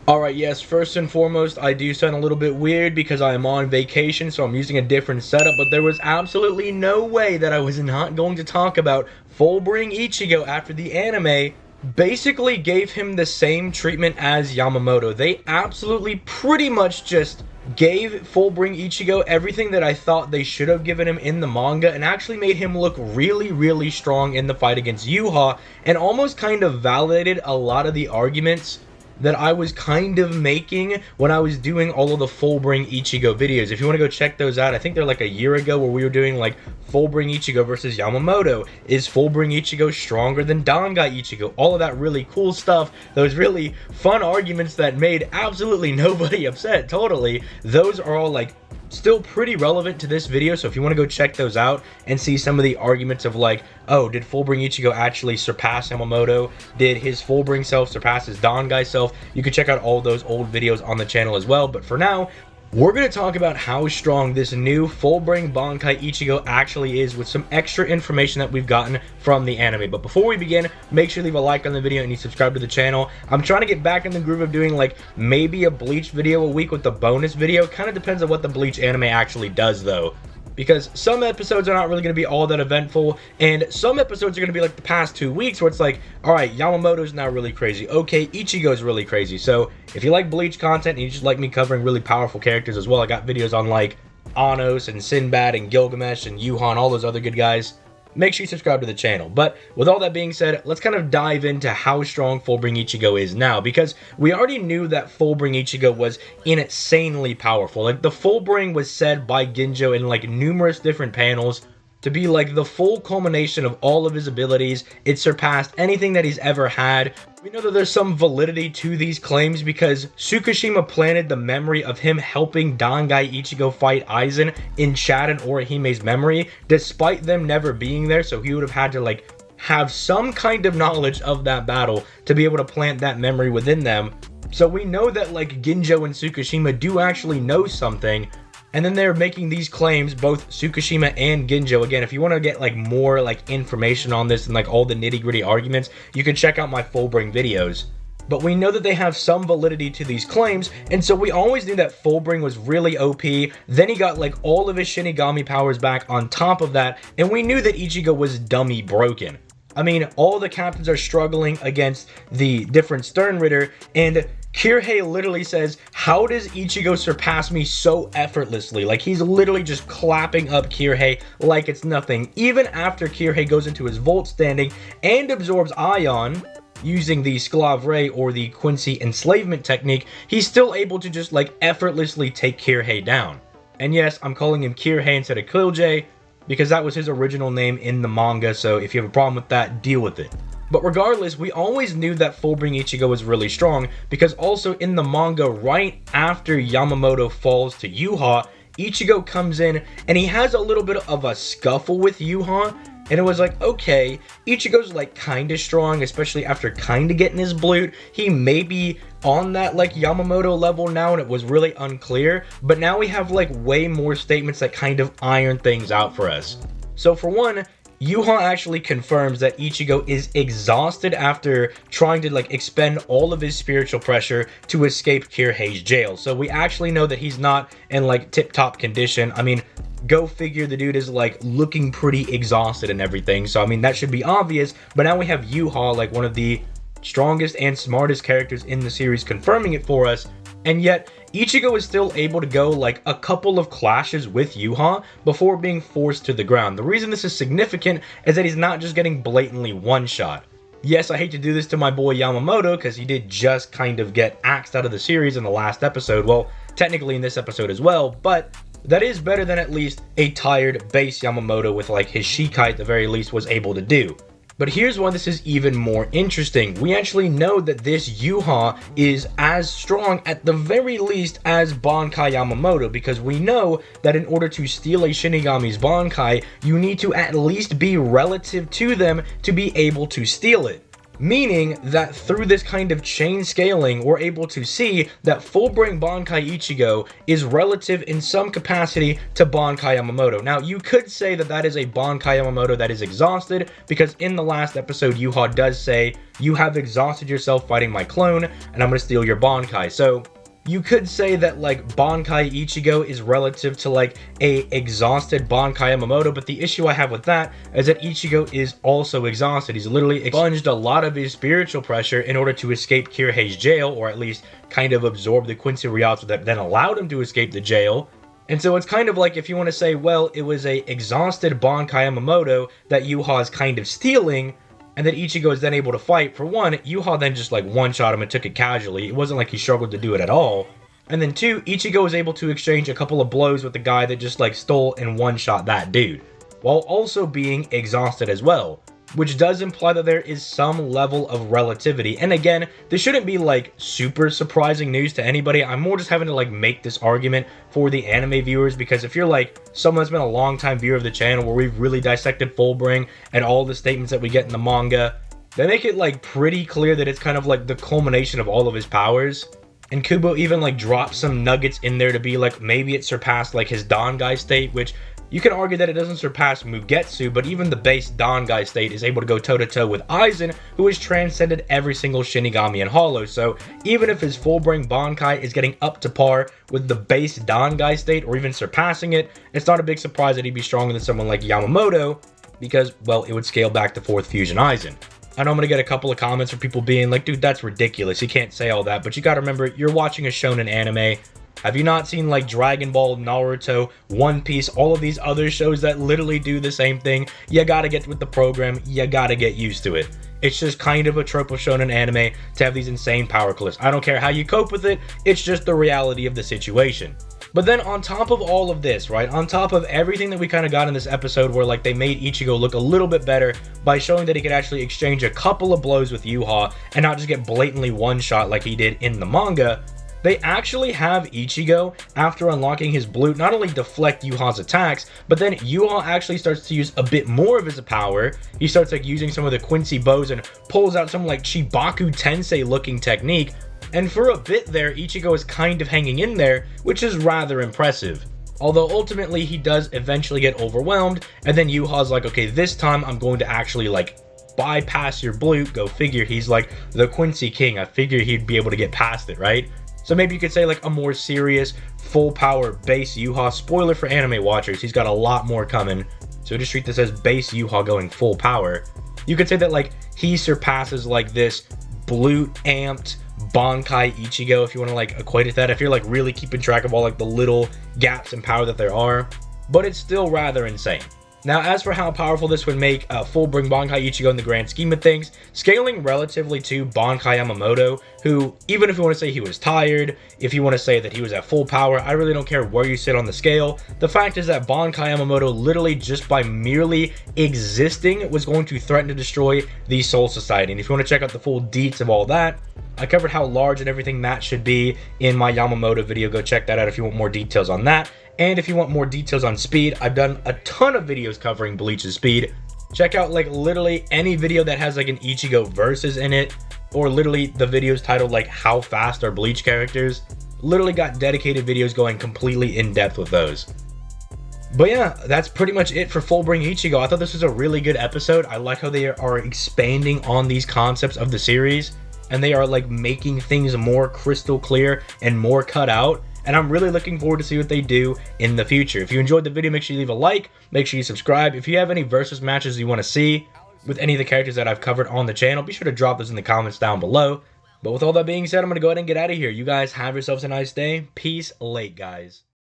Alright, yes, first and foremost, I do sound a little bit weird because I am on vacation, so I'm using a different setup, but there was absolutely no way that I was not going to talk about Fullbring Ichigo after the anime basically gave him the same treatment as Yamamoto. They absolutely pretty much just gave Fullbring Ichigo everything that I thought they should have given him in the manga and actually made him look really, really strong in the fight against Yuha and almost kind of validated a lot of the arguments that I was kind of making when I was doing all of the Fullbring Ichigo videos. If you want to go check those out, I think they're like a year ago where we were doing like Fullbring Ichigo versus Yamamoto. Is Fullbring Ichigo stronger than Dangai Ichigo? All of that really cool stuff, those really fun arguments that made absolutely nobody upset, totally. Those are all like still pretty relevant to this video, so if you want to go check those out and see some of the arguments of like, oh, did Fullbring Ichigo actually surpass Yamamoto? Did his Fullbring self surpass his Dangai self? You can check out all those old videos on the channel as well, but for now, we're going to talk about how strong this new Fullbring Bankai Ichigo actually is with some extra information that we've gotten from the anime. But before we begin, make sure you leave a like on the video and you subscribe to the channel. I'm trying to get back in the groove of doing like maybe a Bleach video a week with the bonus video. Kind of depends on what the Bleach anime actually does though, because some episodes are not really going to be all that eventful, and some episodes are going to be like the past 2 weeks where it's like, all right, Yamamoto's now really crazy, okay, Ichigo's really crazy. So if you like Bleach content and you just like me covering really powerful characters as well, I got videos on like Anos and Sinbad and Gilgamesh and Yuha and all those other good guys. Make sure you subscribe to the channel. But with all that being said, let's kind of dive into how strong Fullbring Ichigo is now, because we already knew that Fullbring Ichigo was insanely powerful. Like, the Fullbring was said by Ginjo in like numerous different panels to be like the full culmination of all of his abilities. It surpassed anything that he's ever had. We know that there's some validity to these claims because Tsukishima planted the memory of him helping Dangai Ichigo fight Aizen in Chad and Orihime's memory, despite them never being there, so he would have had to like have some kind of knowledge of that battle to be able to plant that memory within them. So we know that like Ginjo and Tsukishima do actually know something. And then they're making these claims, both Tsukishima and Ginjo. Again, if you want to get like more like information on this and like all the nitty-gritty arguments, you can check out my Fullbring videos. But we know that they have some validity to these claims, and so we always knew that Fullbring was really OP. Then he got like all of his Shinigami powers back on top of that, and we knew that Ichigo was dummy broken. I mean, all the captains are struggling against the different Stern Ritter, and Kirhei literally says, how does Ichigo surpass me so effortlessly? Like, he's literally just clapping up Kirhei like it's nothing. Even after Kirhei goes into his Volt standing and absorbs Ion using the Sklavre or the Quincy enslavement technique, he's still able to just like effortlessly take Kirhei down. And yes, I'm calling him Kirhei instead of Killjoy because that was his original name in the manga, so if you have a problem with that, deal with it. But regardless, we always knew that Fullbring Ichigo was really strong because also in the manga, right after Yamamoto falls to Yuha, Ichigo comes in and he has a little bit of a scuffle with Yuha, and it was like, okay, Ichigo's like kinda strong, especially after kinda getting his blute. He may be on that like Yamamoto level now, and it was really unclear, but now we have like way more statements that kind of iron things out for us. So for one, Yuha actually confirms that Ichigo is exhausted after trying to like expend all of his spiritual pressure to escape Kirhei's jail. So we actually know that he's not in like tip-top condition. I mean, go figure, the dude is like looking pretty exhausted and everything. So I mean, that should be obvious, but now we have Yuha, like one of the strongest and smartest characters in the series, confirming it for us. And yet, Ichigo is still able to go like a couple of clashes with Yuha before being forced to the ground. The reason this is significant is that he's not just getting blatantly one-shot. Yes, I hate to do this to my boy Yamamoto because he did just kind of get axed out of the series in the last episode. Well, technically in this episode as well, but that is better than at least a tired base Yamamoto with like his Shikai at the very least was able to do. But here's why this is even more interesting. We actually know that this Yuha is as strong at the very least as Bankai Yamamoto, because we know that in order to steal a Shinigami's Bankai, you need to at least be relative to them to be able to steal it. Meaning that through this kind of chain scaling, we're able to see that Fullbring Bankai Ichigo is relative in some capacity to Bankai Yamamoto. Now, you could say that that is a Bankai Yamamoto that is exhausted, because in the last episode, Yuha does say, "You have exhausted yourself fighting my clone, and I'm going to steal your Bankai." So you could say that like Bankai Ichigo is relative to like a exhausted Bankai Yamamoto, but the issue I have with that is that Ichigo is also exhausted. He's literally expunged a lot of his spiritual pressure in order to escape Kirihei's jail, or at least kind of absorb the Quincy Ryatsu that then allowed him to escape the jail. And so it's kind of like if you want to say, well, it was a exhausted Bankai Yamamoto that Yuha is kind of stealing, and then Ichigo is then able to fight. For one, Yuha then just like one-shot him and took it casually. It wasn't like he struggled to do it at all. And then two, Ichigo was able to exchange a couple of blows with the guy that just like stole and one-shot that dude, while also being exhausted as well, which does imply that there is some level of relativity. And again, this shouldn't be like super surprising news to anybody. I'm more just having to like make this argument for the anime viewers, because if you're like someone that's been a long time viewer of the channel where we've really dissected Fullbring and all the statements that we get in the manga, they make it like pretty clear that it's kind of like the culmination of all of his powers. And Kubo even like drops some nuggets in there to be like, maybe it surpassed like his Dangai state, which you can argue that it doesn't surpass Mugetsu, but even the base Dangai state is able to go toe-to-toe with Aizen, who has transcended every single Shinigami in Hollow. So even if his Fullbring Bankai is getting up to par with the base Dangai state, or even surpassing it, it's not a big surprise that he'd be stronger than someone like Yamamoto, because, well, it would scale back to 4th Fusion Aizen. I know I'm going to get a couple of comments from people being like, dude, that's ridiculous. You can't say all that. But you got to remember, you're watching a shonen anime. Have you not seen like Dragon Ball, Naruto, One Piece, all of these other shows that literally do the same thing? You gotta get with the program. You gotta get used to it. It's just kind of a trope of shonen anime to have these insane power cliffs. I don't care how you cope with it. It's just the reality of the situation. But then on top of all of this, right, on top of everything that we kind of got in this episode where like they made Ichigo look a little bit better by showing that he could actually exchange a couple of blows with Yuha and not just get blatantly one-shot like he did in the manga, they actually have Ichigo, after unlocking his blue, not only deflect Yuha's attacks, but then Yuha actually starts to use a bit more of his power. He starts like using some of the Quincy bows and pulls out some like Chibaku Tensei looking technique. And for a bit there, Ichigo is kind of hanging in there, which is rather impressive. Although ultimately he does eventually get overwhelmed, and then Yuha's like, okay, this time I'm going to actually like bypass your blue. Go figure, he's like the Quincy King. I figure he'd be able to get past it, right? So maybe you could say like a more serious, full power base Yuha. Spoiler for anime watchers, he's got a lot more coming. So just treat this as base Yuha going full power. You could say that like he surpasses like this blue amped Bankai Ichigo, if you want to like equate it to that, if you're like really keeping track of all like the little gaps in power that there are. But it's still rather insane. Now, as for how powerful this would make Fullbring Bankai Ichigo in the grand scheme of things, scaling relatively to Bankai Yamamoto, who, even if you want to say he was tired, if you want to say that he was at full power, I really don't care where you sit on the scale. The fact is that Bankai Yamamoto, literally just by merely existing, was going to threaten to destroy the Soul Society. And if you want to check out the full deets of all that, I covered how large and everything that should be in my Yamamoto video. Go check that out if you want more details on that. And if you want more details on speed, I've done a ton of videos covering Bleach's speed. Check out like literally any video that has like an Ichigo versus in it, or literally the videos titled like how fast are Bleach characters. Literally got dedicated videos going completely in depth with those. But yeah, that's pretty much it for Fullbring Ichigo. I thought this was a really good episode. I like how they are expanding on these concepts of the series, and they are like making things more crystal clear and more cut out. And I'm really looking forward to see what they do in the future. If you enjoyed the video, make sure you leave a like, make sure you subscribe. If you have any versus matches you want to see with any of the characters that I've covered on the channel, be sure to drop those in the comments down below. But with all that being said, I'm going to go ahead and get out of here. You guys have yourselves a nice day. Peace late, guys.